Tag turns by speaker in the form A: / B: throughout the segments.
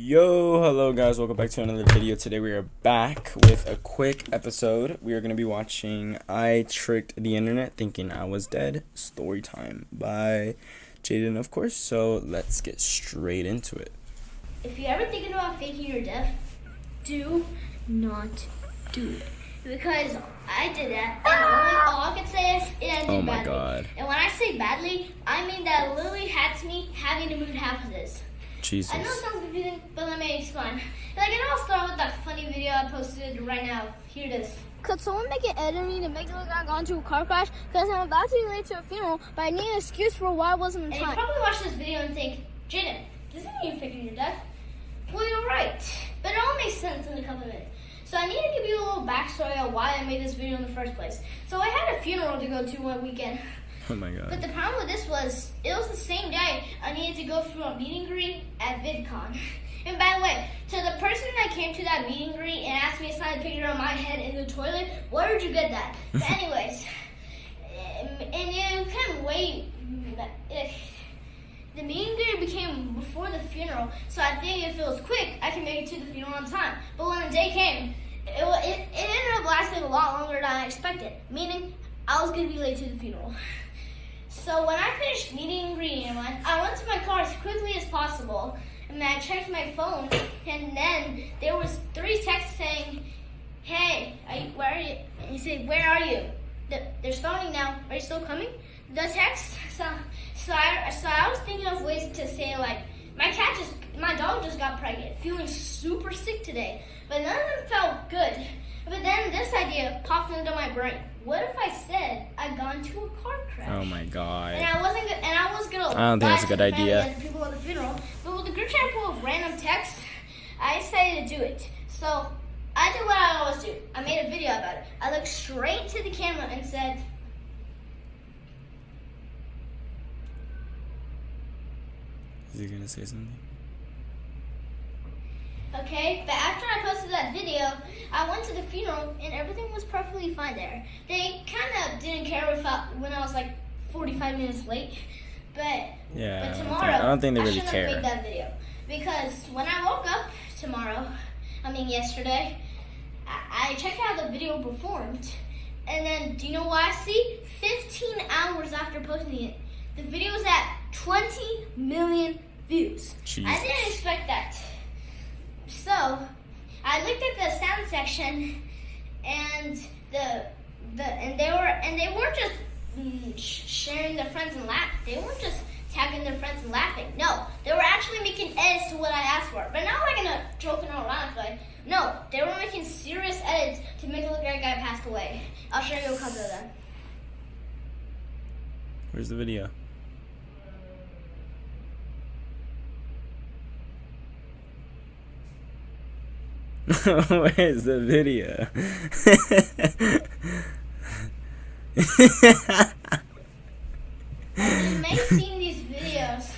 A: Yo, hello guys, welcome back to another video. Today we are back with a quick episode. We are going to be watching I Tricked the Internet Thinking I Was Dead, story time by Jaden, of course. So let's get straight into it.
B: If you're ever thinking about faking your death, do not do it. Because I did that, and all I can say is it ended
A: Oh my
B: badly.
A: god.
B: And when I say badly, I mean that it literally had to me having to move half of this.
A: Jesus.
B: I know it sounds confusing, but let me explain. Like, it all started with that funny video I posted right now. Here it is.
C: Could someone make an edit of me to make it look like I got into a car crash? Because I'm about to be late to a funeral, but I need an excuse for why I wasn't in
B: And you
C: time.
B: probably watch this video and think, Jaden, this isn't you faking your death. Well, you're right. But it all makes sense in a couple minutes. So I need to give you a little backstory of why I made this video in the first place. So I had a funeral to go to one weekend.
A: Oh my god.
B: But the problem with this was, it was the same day I needed to go through a meet and greet at VidCon. And by the way, to the person that came to that meet and greet and asked me to sign a picture of my head in the toilet, where did you get that? But anyways, and you can wait. The meet and greet became before the funeral, so I think if it was quick, I can make it to the funeral on time. But when the day came, it ended up lasting a lot longer than I expected, meaning I was going to be late to the funeral. So when I finished meeting and greeting everyone, I went to my car as quickly as possible, and then I checked my phone, and then there was 3 texts saying, "Hey, where are you?" And he said, "Where are you? They're starting now. Are you still coming?" The text. So I was thinking of ways to say, like, my dog just got pregnant, feeling super sick today, but none of them felt good. But then this idea popped into my brain. What if I said I got into a car crash?
A: Oh my god.
B: And I was gonna.
A: I don't think that's a good idea.
B: And the people at the funeral, but with the group chat full of random texts, I decided to do it. So I did what I always do. I made a video about it. I looked straight to the camera and said,
A: Is he gonna say something?
B: okay, but after I posted that video, I went to the funeral and everything was perfectly fine there. They kind of didn't care when I was like 45 minutes late, but
A: Yeah.
B: but tomorrow
A: I don't think they really
B: shouldn't
A: care.
B: have made that video because when I woke up yesterday, I checked out the video performed, and then do you know what I see? 15 hours after posting it, the video was at 20 million views.
A: Jesus.
B: I didn't expect that. So I looked at the sound section, and they weren't just sharing their friends and laughing. They weren't just tagging their friends and laughing. No, they were actually making edits to what I asked for, but not like in a joking around way. No, they were making serious edits to make it look like I passed away. I'll show you a couple of them.
A: Where's the video? Where's the video?
B: You may have seen these videos.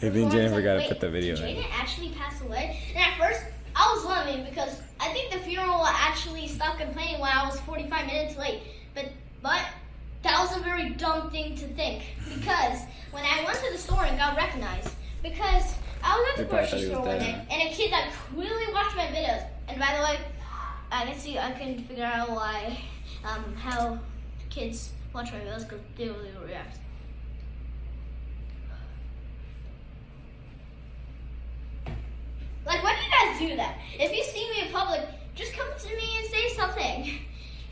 A: Maybe Jaden forgot to
B: Wait,
A: put the video
B: did
A: in.
B: Jaden actually pass away? And at first, I was loving because I think the funeral will actually stop complaining when I was 45 minutes late. But that was a very dumb thing to think, because when I went to the store and got recognized, because I was at the
A: They probably
B: grocery
A: thought he was
B: store one
A: dead.
B: day, and a kid that clearly watched my videos. And by the way, I can figure out why, how kids watch my videos, because they really react. Like, why do you guys do that? If you see me in public, just come to me and say something.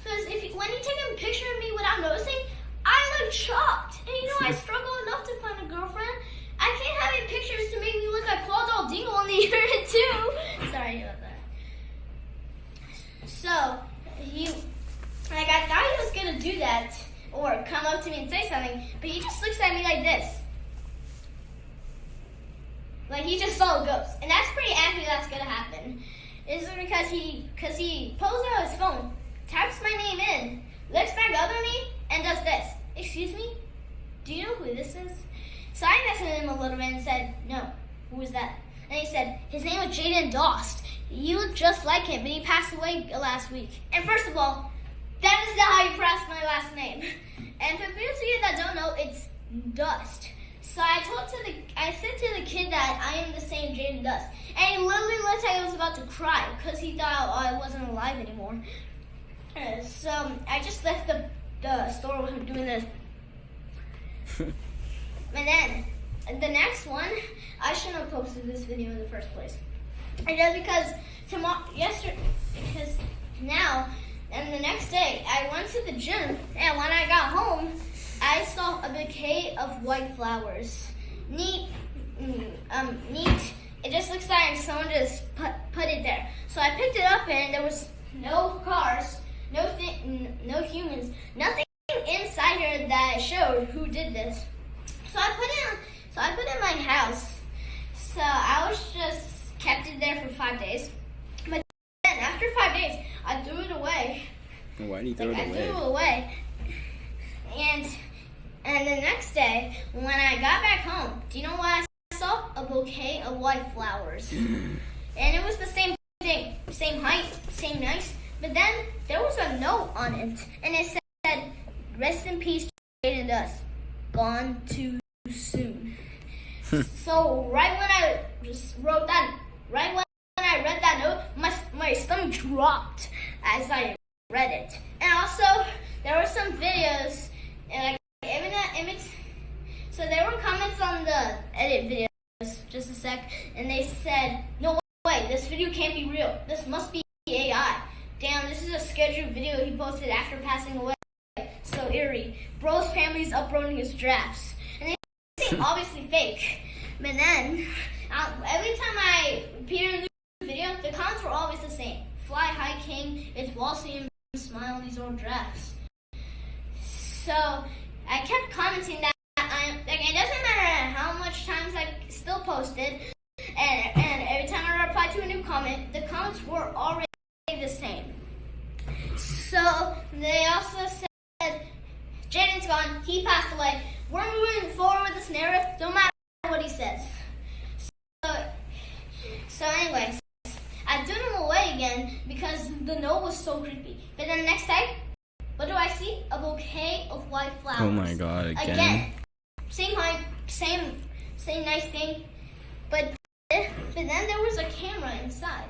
B: Because when you take a picture of me without noticing, I look shocked. And you know, I struggle enough to find a girlfriend. I can't have any pictures to make me look like Claude Doll Dingle on the internet too. Sorry about that. So, I thought he was gonna do that or come up to me and say something, but he just looks at me like this. Like he just saw a ghost. And that's pretty accurate that's gonna happen. Is because he pulls out his phone, types my name in, looks back up at me, and does this. Excuse me? Do you know who this is? So I messaged him a little bit and said, no, who is that? And he said, his name was Jaden Dost. You look just like him, but he passed away last week. And first of all, that is not how you pronounce my last name. And for people of you that don't know, it's Dust. So I said to the kid that I am the same Jaden Dust, and he literally looked like he was about to cry because he thought I wasn't alive anymore. So I just left the store with him doing this. And then the next one, I shouldn't have posted this video in the first place. I just because now and the next day I went to the gym, and when I got home, I saw a bouquet of white flowers. Neat. It just looks like someone just put it there. So I picked it up, and there was no cars, no humans, nothing inside here that showed who did this. So I put it in my house. So I was just kept it there for 5 days. But then after 5 days, I threw it away.
A: Why did you throw it away?
B: I threw it away. And the next day, when I got back home, do you know what I saw? A bouquet of white flowers. And it was the same thing, same height, same nice. But then there was a note on it, and it said, "Rest in peace, Jaden Dust. Gone too soon." So right when I just wrote that, right when I read that note, my stomach dropped as I read it. And also there were some videos, and so there were comments on the edit videos, just a sec, and they said, "No way, this video can't be real. This must be AI. Damn, this is a scheduled video he posted after passing away. So eerie. Bro's family's uploading his drafts." And they seem obviously fake. But then, every time I appeared in the video, the comments were always the same. "Fly high king, it's Walsey and smile on these old drafts." So I kept commenting that it doesn't matter how much times I still posted, and every time I replied to a new comment, the comments were already the same. So they also said, "Jaden's gone, he passed away. We're moving forward with this narrative, no matter what he says." So anyways, I threw them away again because the note was so creepy. But then the next day, what do I see? A bouquet of white flowers.
A: Oh my God, again.
B: Same height, same nice thing. But then there was a camera inside.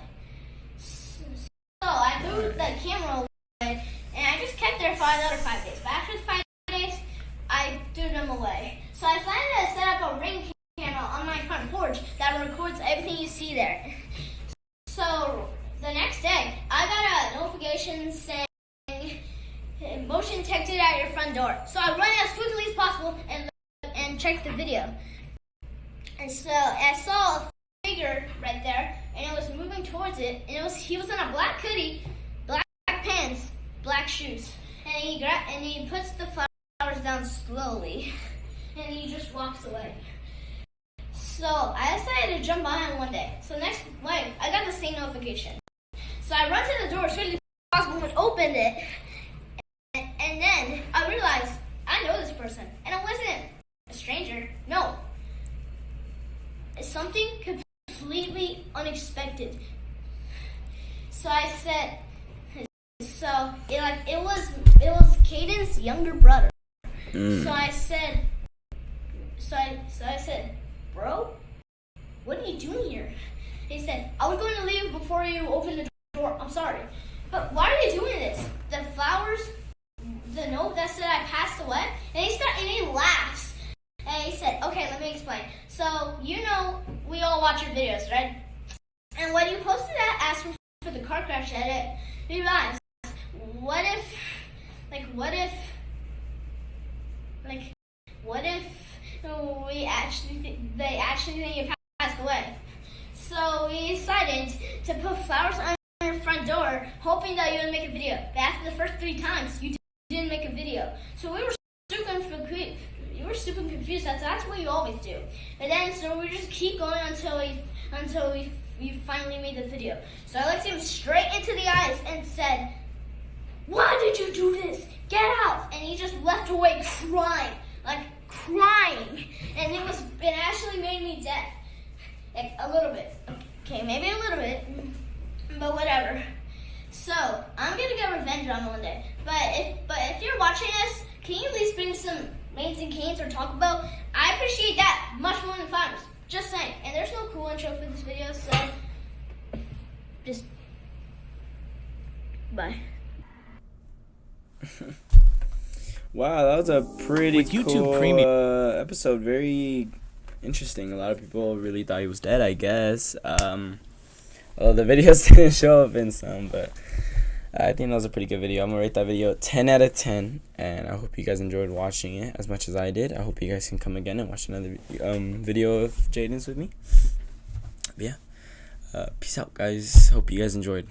B: So I threw the camera away, and I just kept there for another 5 days. But after the 5 days, I threw them away. So I decided to set up a Ring camera on my front porch that records everything you see there. So the next day, I got a notification saying, "Motion detected at your front door." So I run as quickly as possible and checked the video. And so I saw a figure right there, and it was moving towards it. And he was in a black hoodie, black pants, black shoes, and he puts the flowers down slowly, and he just walks away. So I decided to jump on him one day. So I got the same notification. So I run to the door as quickly as possible and opened it. And then I realized I know this person, and it wasn't a stranger. No, it's something completely unexpected. So I said, it was Caden's younger brother. So I said, "Bro, what are you doing here?" He said, "I was going to leave before you opened the door. I'm sorry, but why are you doing this? The flowers, the note that said I passed away." And he laughs, and he said, "Okay, let me explain. So we all watch your videos, right? And when you posted that asking for the car crash edit, we realized, what if they actually think you passed away?" So we decided to put flowers on your front door, hoping that you would make a video. But after the first 3 times, you didn't make a video. So we were super confused. That's what you always do. And then so we just keep going until we finally made the video. So I looked him straight into the eyes and said, "Why did you do this? Get out!" And he just left away crying. And it actually made me deaf. Like a little bit. Okay, maybe a little bit. But whatever. So I'm gonna get revenge on him one day. But if you're watching this, can you at least bring some Mains and Canes or Taco Bell. I appreciate that much more than Founders. Just saying. And there's no cool intro for this video, so just bye.
A: Wow, that was a pretty
D: With YouTube
A: cool
D: Premium.
A: episode. Very interesting. A lot of people really thought he was dead, I guess. Well, the videos didn't show up in some, but I think that was a pretty good video. I'm going to rate that video 10 out of 10, and I hope you guys enjoyed watching it as much as I did. I hope you guys can come again and watch another video of Jaden's with me. But yeah, peace out, guys. Hope you guys enjoyed.